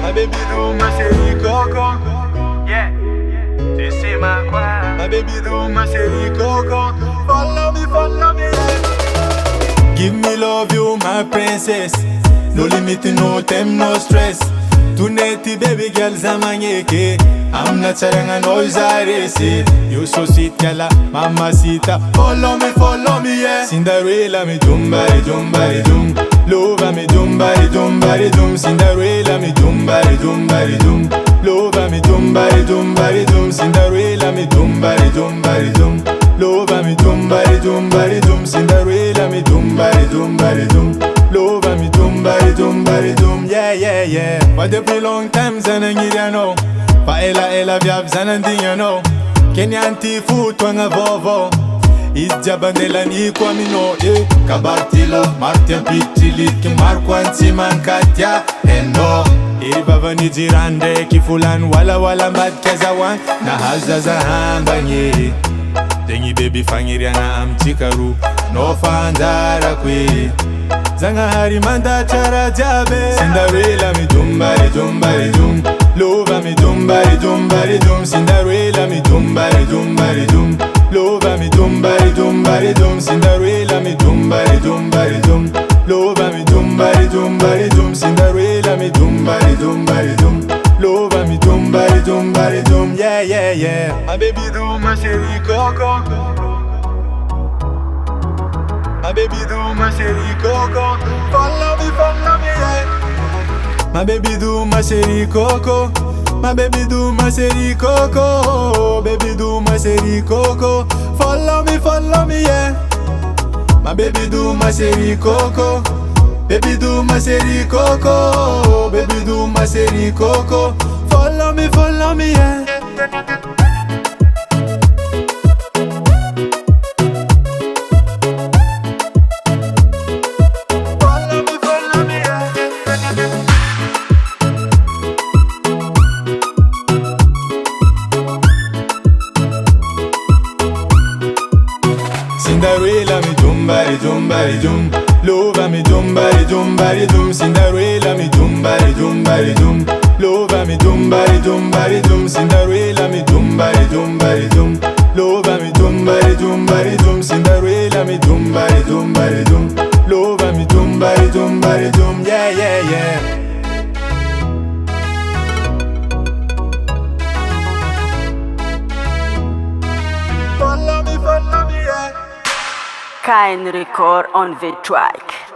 My baby do my chérie coco. Yeah, tu sais ma quoi. My baby do my chérie coco. Follow me, yeah. Give me love, you my princess. No limit, no time, no stress. Tuneti baby girl zamanyeke. I'm not saying I know it's you so sweet, girl, mamacita. Follow me, yeah. Cinderella, me dum bari dum. Love me dum bari dum. Cinderella, me dum bari dum. Love me dum bari dum. Cinderella, me dum bari dum. Love me dum bari dum. Cinderella, me dum bari dum. Love me dum bari dum. Yeah. But depuis long time, zanangiri no. Pa ela viab zanandinha no. Kenyanti foot wanga vovo. Is jabandela ni kwa mino Kabartilo, Martin Pitilit, Marco Antiman Katya, Eno. Bava ni jirande kifulan wala mbad kazawan. Na hazaza hambanye. Dengi baby fangiriana amchikaru. No fandara kwe. Zanga hari manda chara jabe. Cinderella me dum bari dum. Love me dum bari dum. Cinderella me dum bari dum. Love me dum bari dum. Cinderella me dum bari dum. Love me dum bari dum. Cinderella me dum bari dum. Love me dum bari dum. Yeah. My baby do my chérie coco. My baby do my chérie coco. Follow me, yeah. My baby do my chérie coco. My baby do my chérie coco. Baby do my chérie coco. Follow me, yeah. My baby do my chérie coco. Baby do my chérie coco. Baby do my chérie coco. Follow me, yeah. Cinderella me dum bari dum. Love me dum bari dum. Cinderella me dum bari dum. Love me dum bari dum. Cinderella me dum bari dum. Love me dum bari dum. Cinderella me dum bari dum. Love me dum bari dum. Yeah. Follow me, yeah. Kind record on the track.